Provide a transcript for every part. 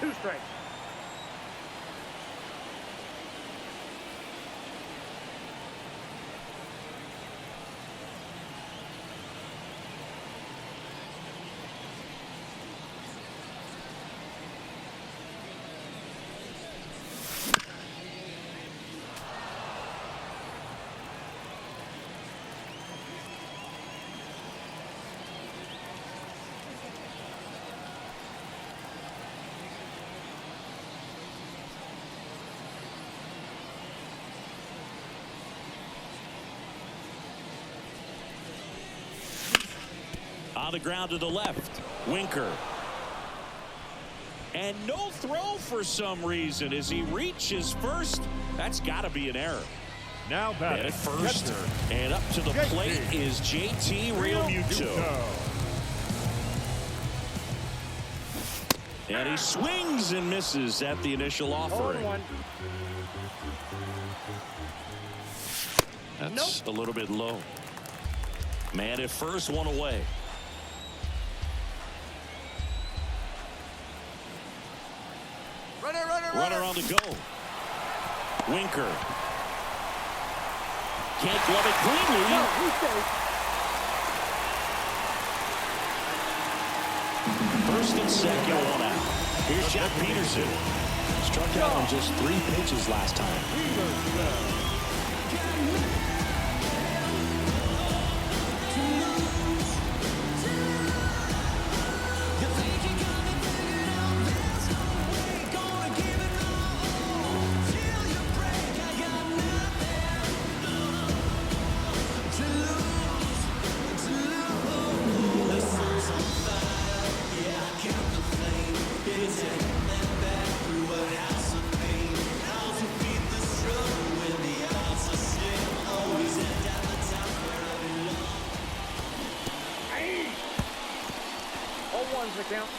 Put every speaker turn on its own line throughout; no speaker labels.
2 strikes.
On the ground to the left, Winker. And no throw for some reason as he reaches first. That's got to be an error.
Now batting
at first,
catcher.
And up to the plate is JT Realmuto. And he swings and misses at the initial offering. That's a little bit low. Man at first, 1 away. Runner on the go. Winker. Can't glove it cleanly. First and second, 1 out. Here's Jack Peterson.
Struck out on just 3 pitches last time.
The count.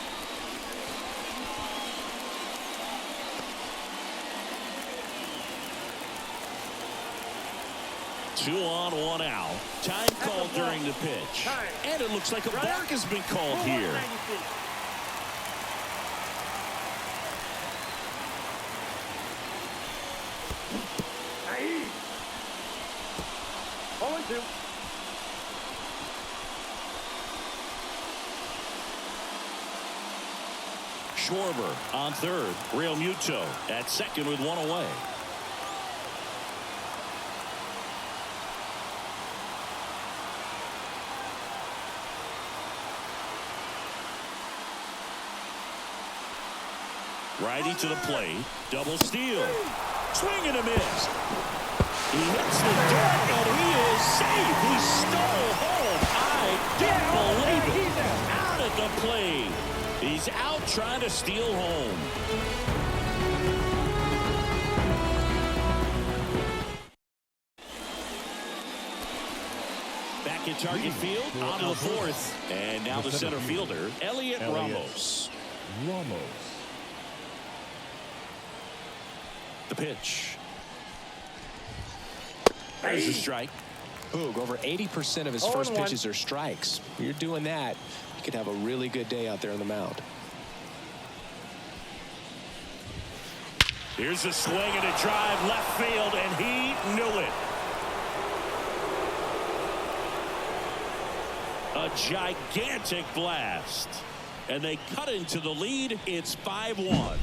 Two on, 1 out. Time called during the pitch. And it looks like a balk has been called here. Schwarber on third. Realmuto at second with 1 away. Righty to the plate. Double steal. Swing and a miss. He hits the dirt and he is safe. He stole home. I don't believe it. Out at the plate. He's out trying to steal home. Back in target field, on to the 4th. And now the center fielder, Elliot Ramos. The pitch. There's a strike.
Boog, over 80% of his first pitches are strikes. You're doing that, you could have a really good day out there on the mound.
Here's a swing and a drive left field, and he knew it. A gigantic blast. And they cut into the lead. It's 5-1.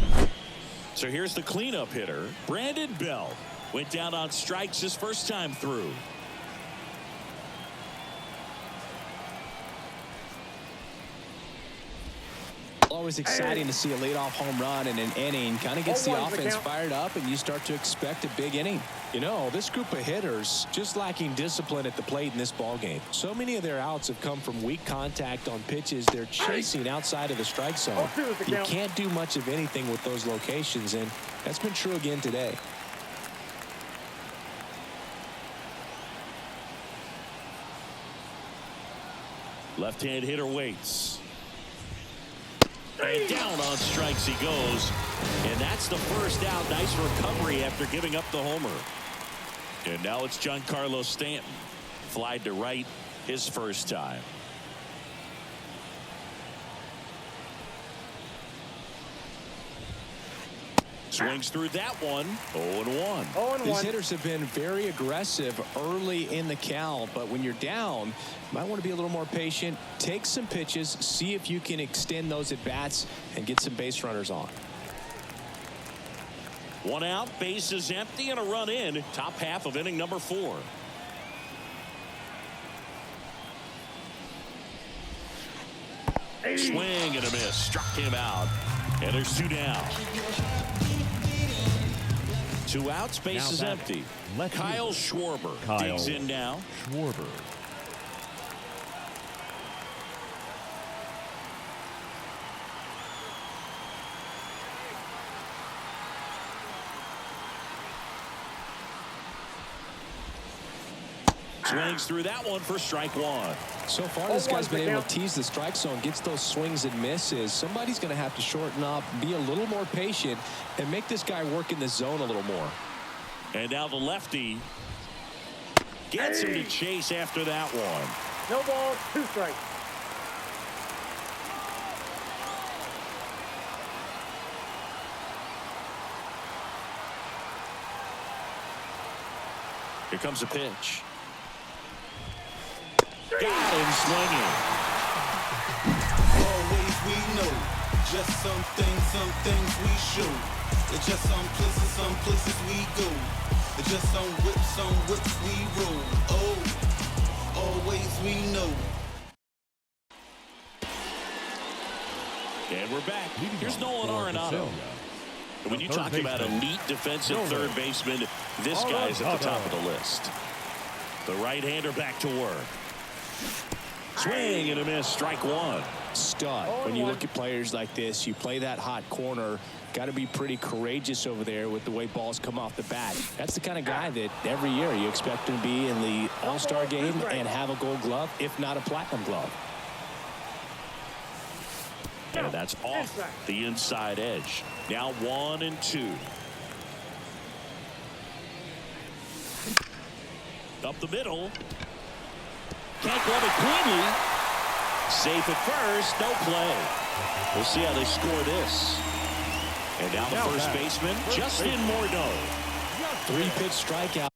So here's the cleanup hitter, Brandon Bell. Went down on strikes his first time through.
Always exciting to see a leadoff home run in an inning. Kind of gets the offense fired up, and you start to expect a big inning. You know, this group of hitters just lacking discipline at the plate in this ball game. So many of their outs have come from weak contact on pitches they're chasing outside of the strike zone. You can't do much of anything with those locations, and that's been true again today.
Left-hand hitter waits. And down on strikes he goes. And that's the first out. Nice recovery after giving up the homer. And now it's Giancarlo Stanton. Flied to right his first time. Swings through that one. 0-1.
0-1.
These hitters have been very aggressive early in the count, but when you're down, you might want to be a little more patient. Take some pitches, see if you can extend those at bats and get some base runners on.
One out, base is empty, and a run in. Top half of inning number 4. Swing and a miss. Struck him out. And there's 2 down. 2 outs, base is empty. Kyle Schwarber digs in now.
Schwarber.
Swings through that one for strike 1.
So far, this guy's been able to tease the strike zone, gets those swings and misses. Somebody's going to have to shorten up, be a little more patient, and make this guy work in the zone a little more.
And now the lefty gets him to chase after that one.
No balls, 2 strikes.
Here comes a pitch. Got him swinging.
Always we know, just some things we show. It's just some places we go. It's just some whips we roll. Oh, always we know.
And we're back. Here's Nolan Arenado. When you talk about elite defensive third baseman, this guy's at the top of the list. The right-hander back to work. Swing and a miss. Strike 1.
Stud. When you look at players like this, you play that hot corner. Got to be pretty courageous over there with the way balls come off the bat. That's the kind of guy that every year you expect him to be in the All-Star game and have a Gold Glove, if not a Platinum Glove.
And that's off the inside edge. Now 1-2. Up the middle. Can't glove it cleanly. Safe at first. No play. We'll see how they score this. And now the first baseman, Justin Morneau.
3-pitch strikeout.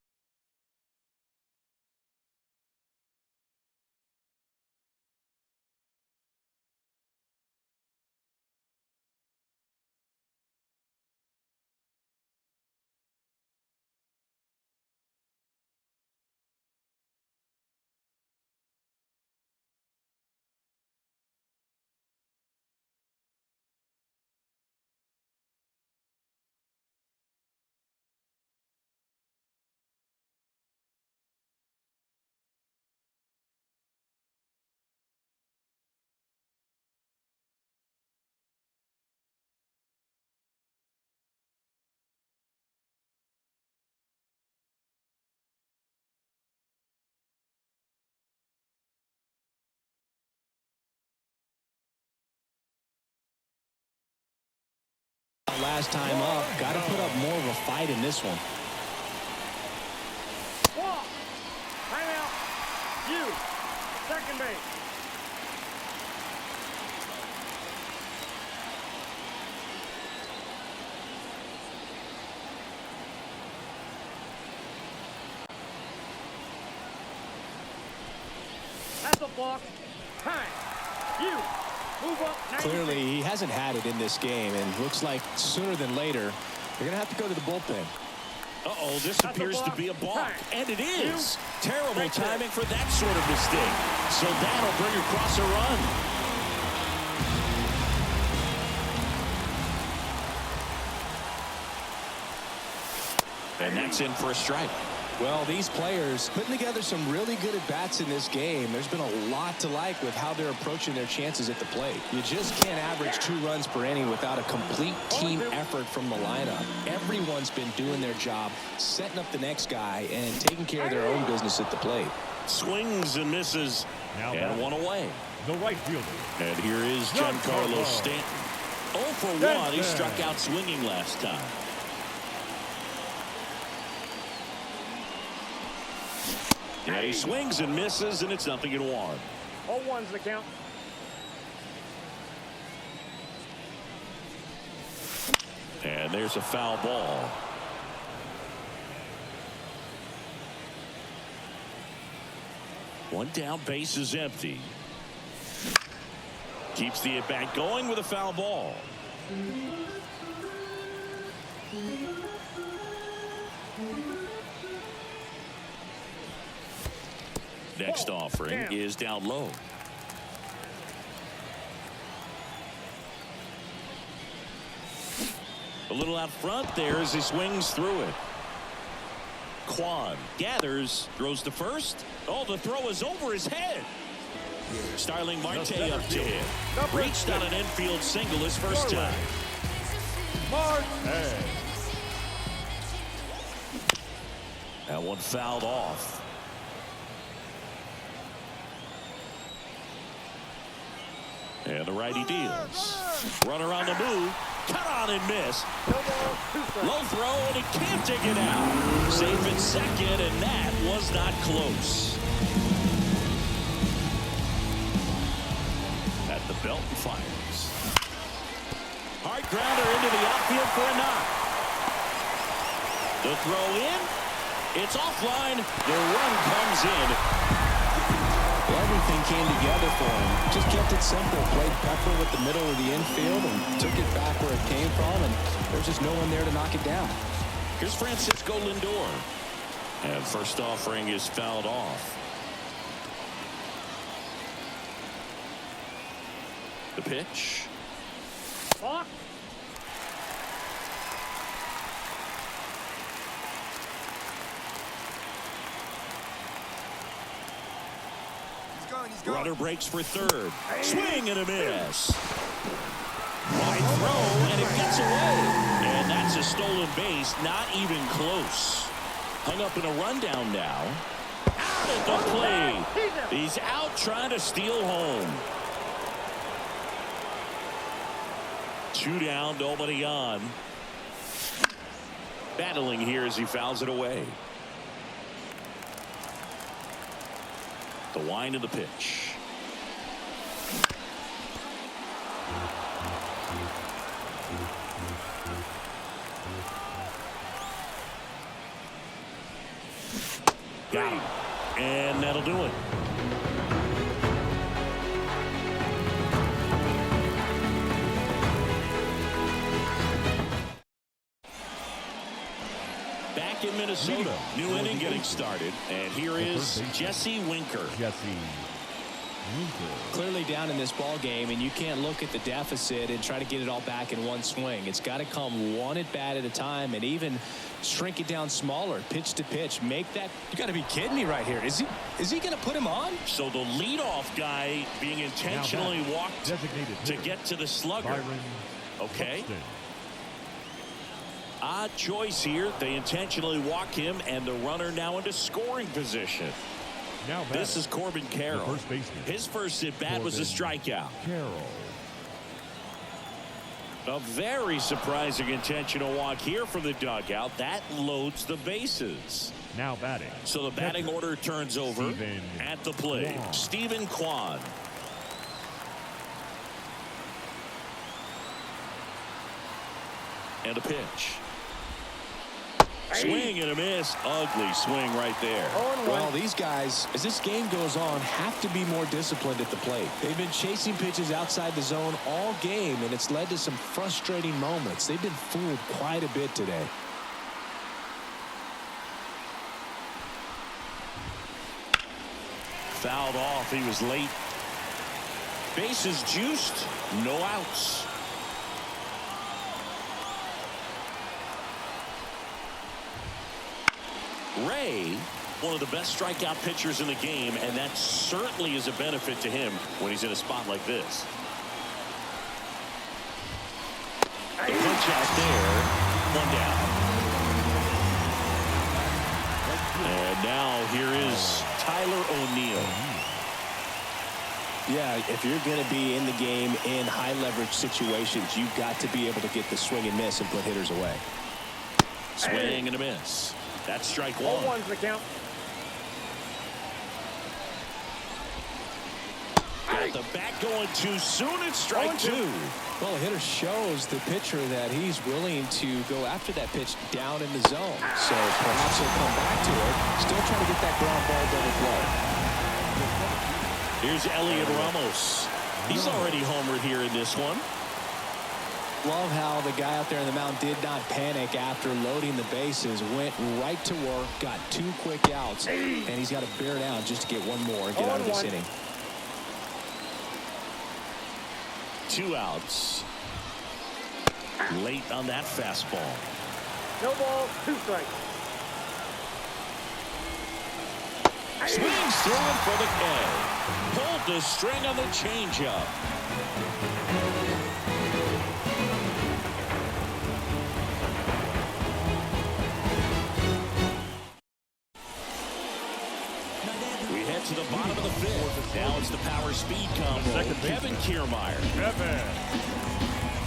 Last time up, got to put up more of a fight in this one.
Walk. Timeout. You. Second base. That's a block. Time. You. Move up.
Clearly, he hasn't had it in this game, and looks like sooner than later, they're going to have to go to the bullpen.
Uh-oh, this appears to be a balk. And it is. Terrible timing for that sort of mistake. So that'll bring across a run. And that's in for a strike.
Well, these players putting together some really good at-bats in this game. There's been a lot to like with how they're approaching their chances at the plate. You just can't average 2 runs per inning without a complete team effort from the lineup. Everyone's been doing their job, setting up the next guy, and taking care of their own business at the plate.
Swings and misses, and one away.
The right fielder.
And here is Giancarlo Stanton. 0 for 1. He struck out swinging last time. Yeah, he swings and misses, and it's 0-1.
0-1's the count.
And there's a foul ball. One down, base is empty. Keeps the at-bat going with a foul ball. Next offering is down low. A little out front there as he swings through it. Kwan gathers, throws to first. Oh, the throw is over his head. Starling Marte up to him. Reached on an infield single his first time. That one fouled off. And the righty deals. Runner on the move. Cut on and miss. Low throw, and he can't dig it out. Safe at second, and that was not close. At the belt, fires. Hard grounder into the outfield for a knock. The throw in. It's offline. The run comes in.
Everything came together for him. Just kept it simple. Played Pepper with the middle of the infield and took it back where it came from, and there's just no one there to knock it down.
Here's Francisco Lindor. And first offering is fouled off. The pitch.
Walk.
Runner breaks for third. Swing and a miss. Wide throw, and it gets away. And that's a stolen base, not even close. Hung up in a rundown now. Out at the plate. He's out trying to steal home. 2 down, nobody on. Battling here as he fouls it away. The wind of the pitch. Got him. And that'll do it. Back in Minnesota. New inning getting started. And here is Jesse Winker.
Clearly down in this ball game, and you can't look at the deficit and try to get it all back in one swing. It's got to come one at bat at a time, and even shrink it down smaller, pitch to pitch. Make that. You got to be kidding me right here. Is he going to put him on?
So the leadoff guy being intentionally walked to get to the slugger. Okay. Odd choice here. They intentionally walk him, and the runner now into scoring position. This is Corbin Carroll. His first at bat was a strikeout. A very surprising intentional walk here from the dugout. That loads the bases.
Now batting.
So the batting order turns over at the plate. Stephen Kwan. And a pitch. Swing and a miss. Ugly swing right there.
Well, these guys, as this game goes on, have to be more disciplined at the plate. They've been chasing pitches outside the zone all game, and it's led to some frustrating moments. They've been fooled quite a bit today.
Fouled off. He was late. Bases juiced. No outs. Ray, one of the best strikeout pitchers in the game, and that certainly is a benefit to him when he's in a spot like this. The pitch out there, 1 down. And now here is Tyler O'Neill.
Yeah, if you're going to be in the game in high leverage situations, you've got to be able to get the swing and miss and put hitters away.
Swing and a miss. That's strike one.
0-1's the count.
Got the bat going too soon. It's strike two.
Well, the hitter shows the pitcher that he's willing to go after that pitch down in the zone. So perhaps he'll come back to it. Still trying to get that ground ball double play.
Here's Elliot Ramos. He's already homered here in this one.
Love how the guy out there in the mound did not panic after loading the bases. Went right to work, got 2 quick outs, and he's got to bear down just to get one more and get out of this inning.
2 outs. Late on that fastball.
No ball, 2 strikes.
Swings through it for the K. Pulled the string on the changeup. We head to the bottom of the 5th. Now it's the power speed combo. Kevin Kiermaier.
Kevin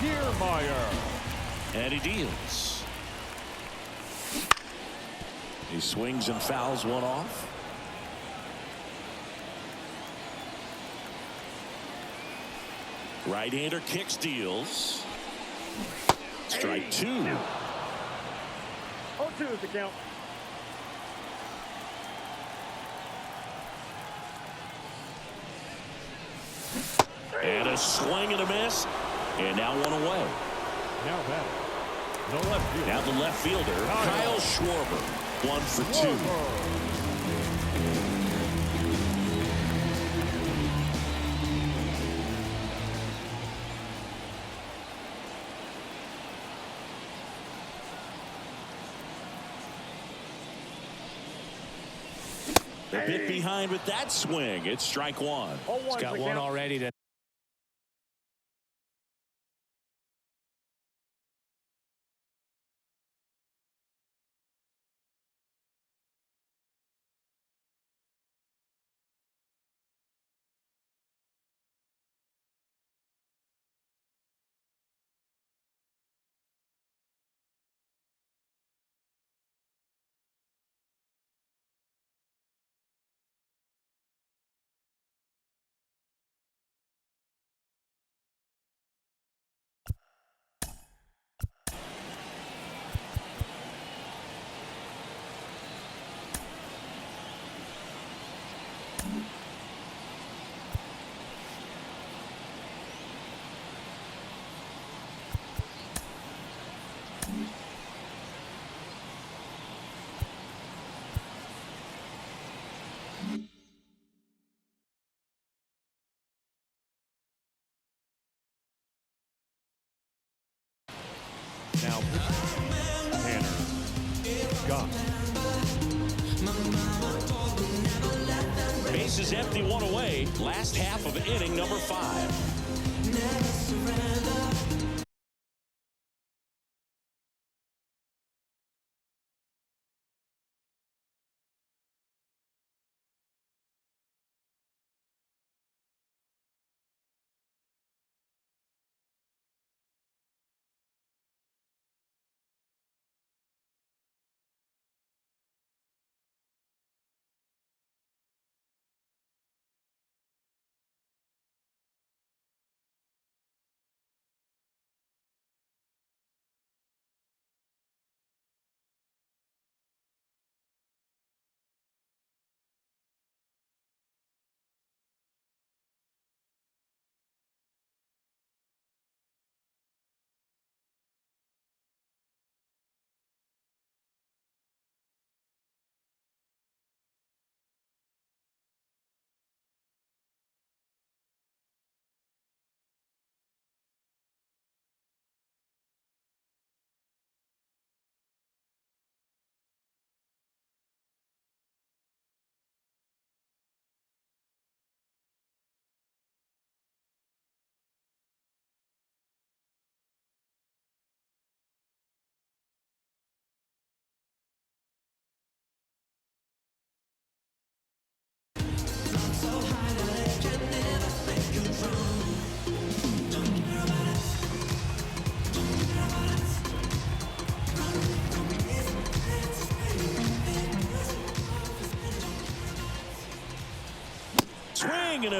Kiermaier.
And he deals. He swings and fouls one off. Right-hander kicks, deals. Strike 2.
0-2 is the count.
And a swing and a miss. And now one away.
Now that. The left fielder.
Now the left fielder, Kyle Schwarber. 1 for 2. A bit behind with that swing. It's strike 1.
He's got one already to
Now, Tanner Scott.
Bases empty, one away. Last half of inning number 5.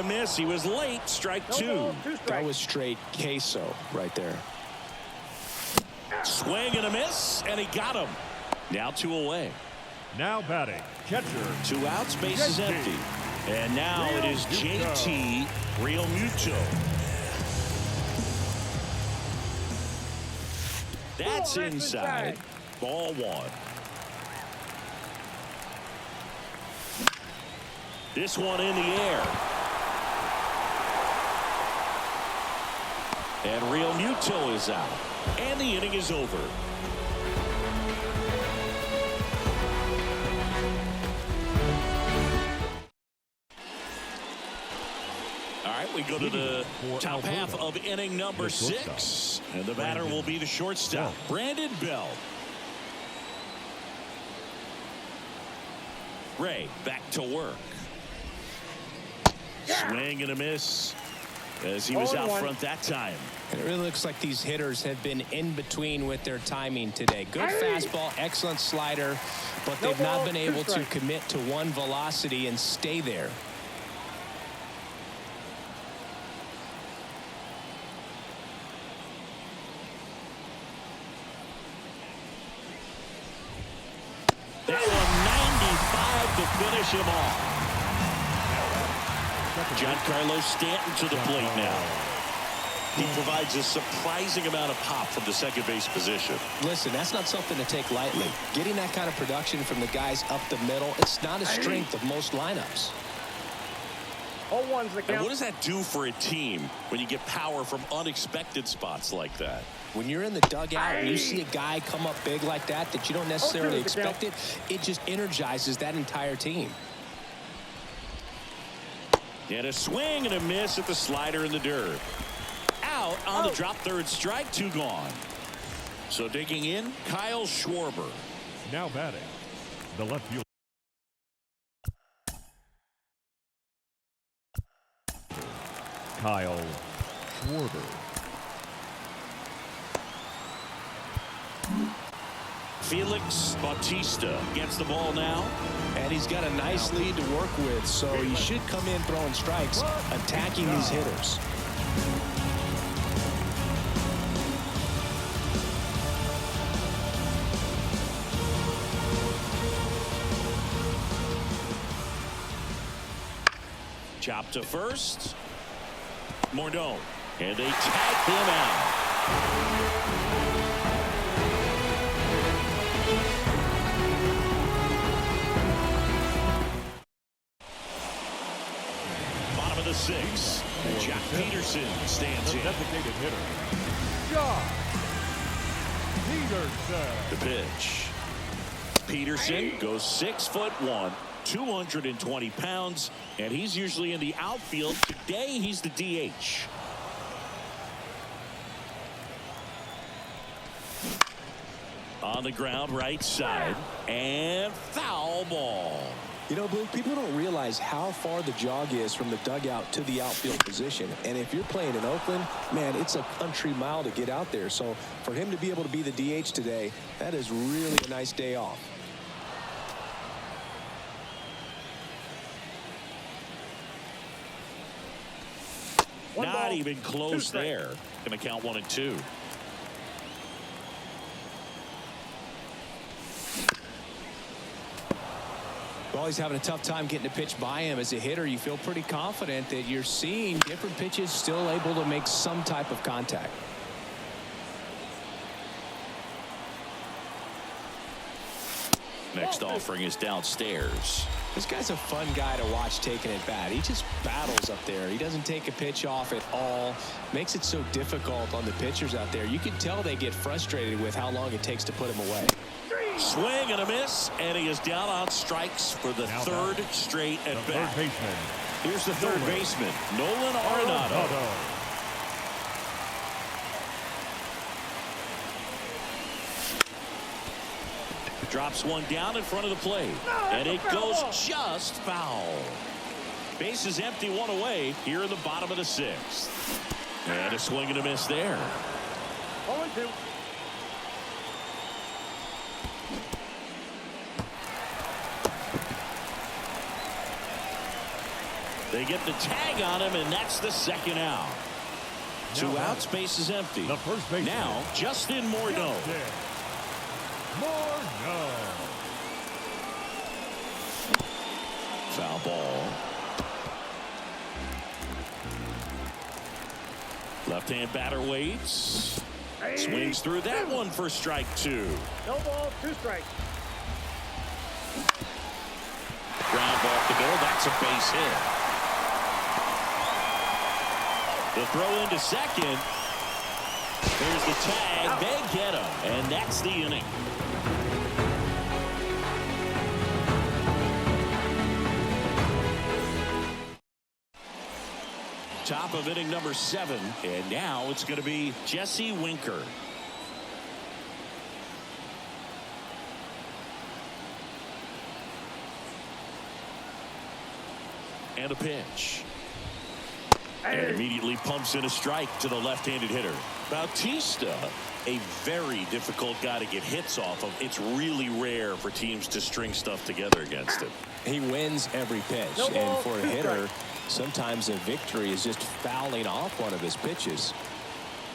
a miss. He was late. Strike two.
That was straight queso right there.
Swing and a miss, and he got him. Now 2 away.
Now batting, catcher.
2 outs, base is empty. And now it is JT Realmuto. That's inside. Ball 1. This one in the air. And Realmuto is out. And the inning is over. All right, we go to the top half of inning number 6. And the batter will be the shortstop, Brandon Bell. Ray back to work. Swing and a miss as he was out front that time.
It really looks like these hitters have been in between with their timing today. Good fastball, excellent slider, but they've not been able to commit to one velocity and stay there.
That one 95 to finish him off. Giancarlo Stanton to the plate now. He provides a surprising amount of pop from the second base position.
Listen, that's not something to take lightly. Getting that kind of production from the guys up the middle, it's not a strength of most lineups.
And what does that do for a team when you get power from unexpected spots like that?
When you're in the dugout and you see a guy come up big like that you don't necessarily expect it, it just energizes that entire team.
And a swing and a miss at the slider in the dirt. Out on the drop, third strike, 2 gone. So digging in, Kyle Schwarber.
Now batting, the left field. Kyle Schwarber.
Felix Bautista gets the ball now.
And he's got a nice lead to work with, so he should come in throwing strikes, attacking these hitters.
Chop to first. Mordone. And they tag him out. Bottom of the 6. Jack Peterson stands in.
Designated hitter, Josh Peterson.
The pitch. Peterson goes 6'1", 220 pounds, and he's usually in the outfield. Today, he's the DH. On the ground, right side, and foul ball.
You know, Blue, people don't realize how far the jog is from the dugout to the outfield position. And if you're playing in Oakland, man, it's a country mile to get out there. So for him to be able to be the DH today, that is really a nice day off.
Not even close there. Going to count 1 and 2.
Well, he's having a tough time getting a pitch by him. As a hitter, you feel pretty confident that you're seeing different pitches still able to make some type of contact.
Next offering is downstairs.
This guy's a fun guy to watch taking at bat. He just battles up there. He doesn't take a pitch off at all. Makes it so difficult on the pitchers out there. You can tell they get frustrated with how long it takes to put him away.
Swing and a miss, and he is down on strikes for the third straight at bat. Here's the third baseman, Nolan Arenado. Drops one down in front of the plate, and it goes just foul. Base is empty, 1 away here in the bottom of the 6th. And a swing and a miss there.
0-2.
They get the tag on him, and that's the second out. Two outs, base is empty.
The first base
now, Justin Morneau. Foul ball. Left-hand batter waits. Swings through that one for strike two.
No ball, 2 strikes.
Ground ball to middle. That's a base hit. The throw into second. There's the tag. They get him, and that's the inning. Top of inning number 7, and now it's going to be Jesse Winker. And a pitch. And immediately pumps in a strike to the left-handed hitter. Bautista, a very difficult guy to get hits off of. It's really rare for teams to string stuff together against him.
He wins every pitch, and for a hitter, sometimes a victory is just fouling off one of his pitches.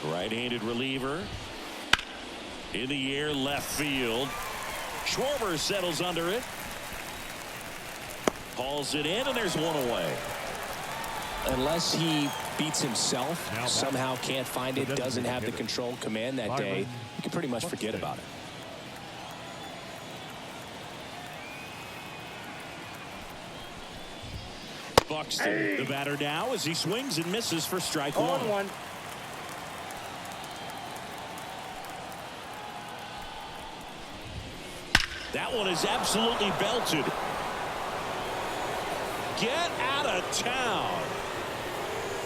Right-handed reliever. In the air, left field. Schwarber settles under it. Hauls it in, and there's one away.
Unless he beats himself, somehow can't find it, doesn't have the control command that day, you can pretty much forget about it.
Buxton, the batter now, as he swings and misses for strike one. That one is absolutely belted. Get out of town.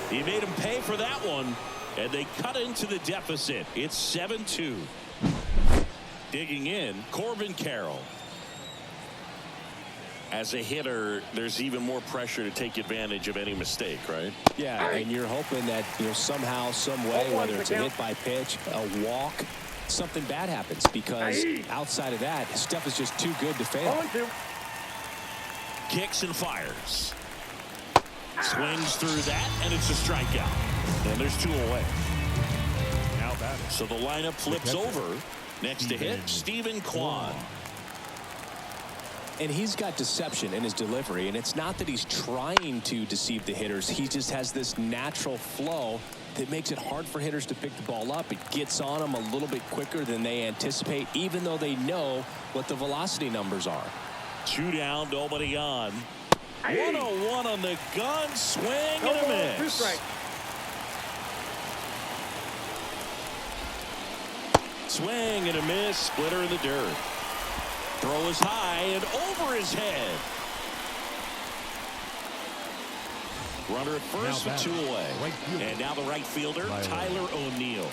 He made him pay for that one, and they cut into the deficit. It's 7-2. Digging in, Corbin Carroll. As a hitter, there's even more pressure to take advantage of any mistake, right?
Yeah, and you're hoping that, somehow, some way, whether it's a hit by pitch, a walk, something bad happens, because outside of that, stuff is just too good to fail.
Kicks and fires. Swings through that, and it's a strikeout. And there's 2 away.
Now batter.
So the lineup flips over. Next to hit, Stephen Kwan.
And he's got deception in his delivery, and it's not that he's trying to deceive the hitters. He just has this natural flow that makes it hard for hitters to pick the ball up. It gets on them a little bit quicker than they anticipate, even though they know what the velocity numbers are.
2 down, nobody on. 101 on the gun, swing and a miss.
2 strikes.
Swing and a miss, splitter in the dirt. Throw is high and over his head. Runner at first with 2 away. And now the right fielder, Tyler O'Neill.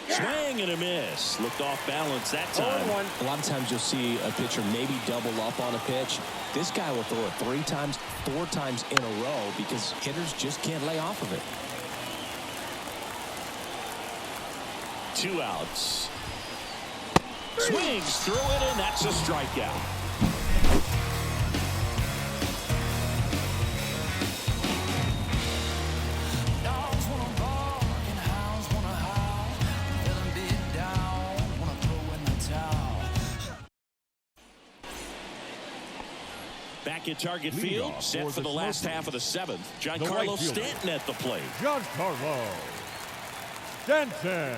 Swing and a miss. Looked off balance that time.
A lot of times you'll see a pitcher maybe double up on a pitch. This guy will throw it 3 times, 4 times in a row because hitters just can't lay off of it.
2 outs. Swings through it, and that's a strikeout. Back at target field, set for the last half of the 7th. Giancarlo Stanton at the plate.
Giancarlo Stanton.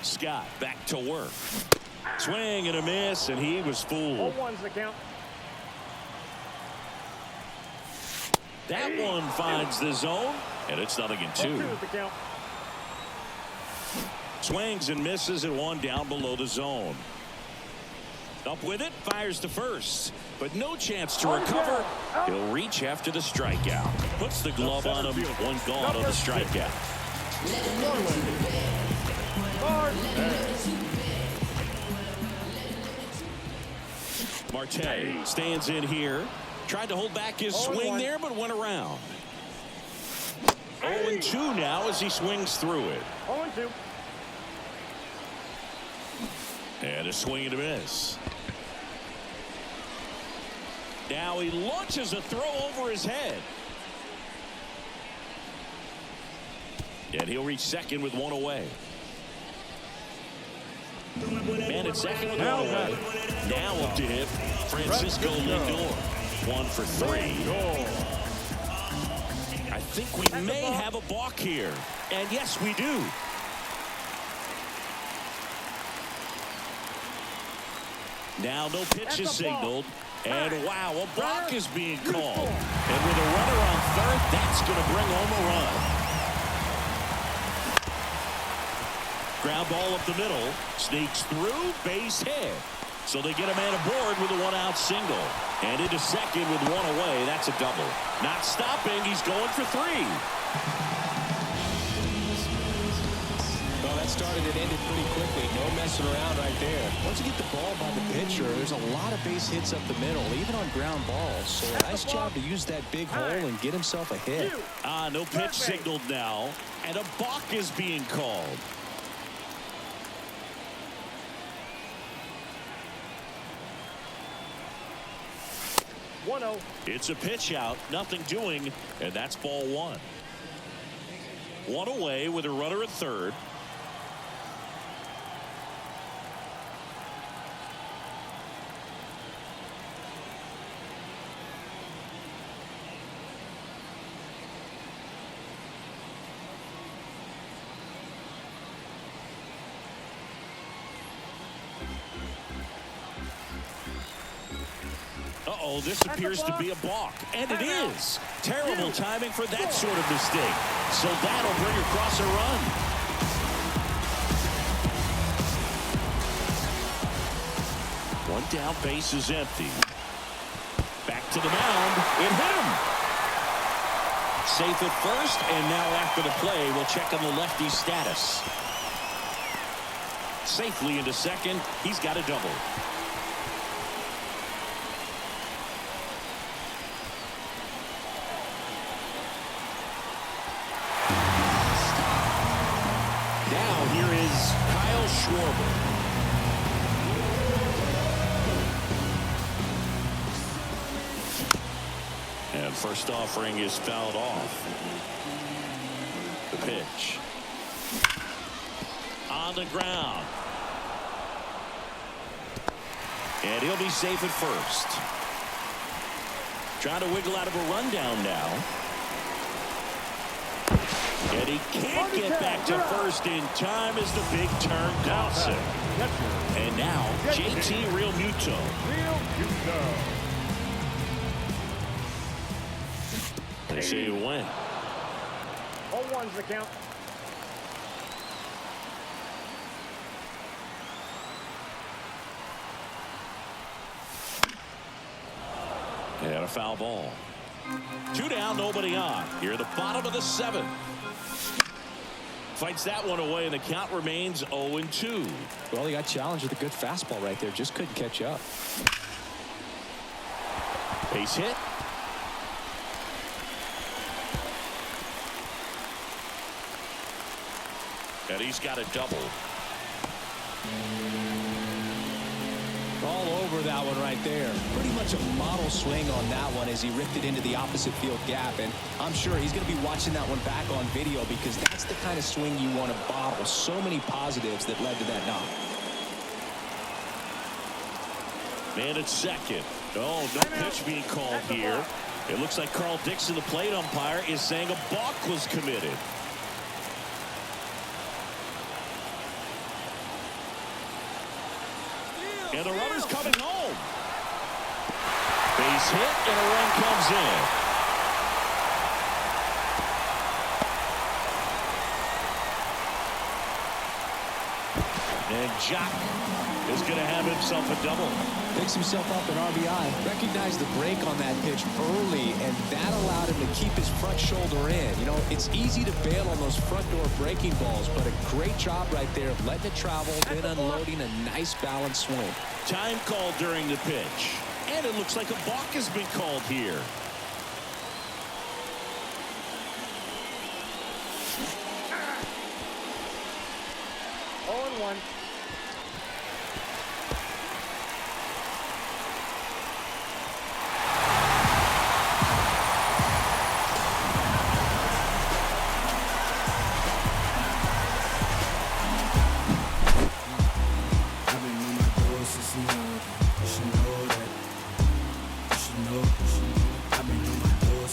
Scott back to work. Swing and a miss, and he was fooled.
0-1's the count.
That one finds the zone, and it's 0-2.
2-2 the count.
Swings and misses, and 1 down below the zone. Up with it, fires to first, but no chance to recover. He'll reach after the strikeout. Puts the glove on him, 1 gone on the strikeout. Marte stands in here. Tried to hold back his swing there, but went around. 0-2 now as he swings through it.
0-2.
And a swing and a miss. Now he launches a throw over his head. And he'll reach second with one away. Man at second with one away. Now up to hit Francisco Lindor. 1 for 3. I think we may have a balk here. And yes, we do. Now no pitch is signaled. And wow, a balk is being called. And with a runner on third, that's going to bring home a run. Ground ball up the middle. Sneaks through, base hit. So they get a man aboard with a one-out single. And into second with one away. That's a double. Not stopping. He's going for 3.
Well, that started and ended pretty quickly. No messing around right there. Once you get the ball by the pitcher, there's a lot of base hits up the middle, even on ground balls. So a nice job to use that big hole and get himself a hit.
No pitch signaled now. And a balk is being called. It's a pitch out, nothing doing, and that's ball 1. One away with a runner at third. Uh-oh, this appears to be a balk. And it is. Terrible timing for that sort of mistake. So that'll bring across a run. One down, base is empty. Back to the mound. It hit him. Safe at first, and now after the play, we'll check on the lefty's status. Safely into second. He's got a double. And first offering is fouled off. The pitch. On the ground. And he'll be safe at first. Trying to wiggle out of a rundown now. And he can't get back to first in time as the big turn costs him. And now, JT Realmuto. They say you win.
0-1's the count.
And a foul ball. 2 down, nobody on. Here at the bottom of the 7th. Fights that one away, and the count remains 0-2.
Well, he got challenged with a good fastball right there. Just couldn't catch up.
Base hit. And he's got a double.
All over that one right there. Pretty much a model swing on that one as he ripped it into the opposite field gap. And I'm sure he's going to be watching that one back on video because that's the kind of swing you want to bottle. So many positives that led to that knock.
Man at second. Oh, no pitch being called here. It looks like Carl Dixon, the plate umpire, is saying a balk was committed. And the runner's coming home. Base hit, and a run comes in. And Jock is going to have himself a double.
Picks himself up an RBI. Recognized the break on that pitch early, and that allowed him to keep his front shoulder in. You know, it's easy to bail on those front door breaking balls, but a great job right there of letting it travel, then unloading a nice balanced swing.
Time called during the pitch. And it looks like a balk has been called here.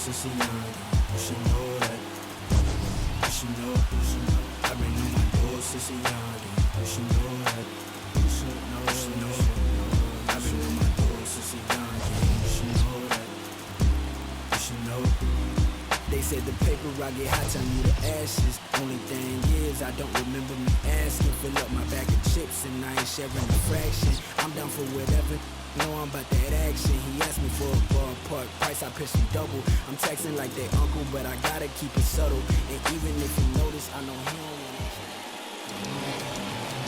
since a young. You should know that. You should know. I've been on my door since a young. You should know that. You should know. I've been on my door since a young. You should know that. You should know. They said the paper I get hot, turn you to ashes. Only thing is, I don't remember me asking. Fill up my bag of chips and I ain't sharing a fraction. I'm down for whatever. Know I'm about that action. He asked me for a ballpark price, I pitched him double. I'm texting like they uncle, but I gotta keep it subtle. And even if you notice, I know he don't want it.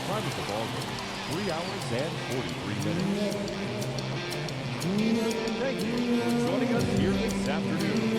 Time of the ball game, 3 hours and 43 minutes. Thank you for joining us here this afternoon.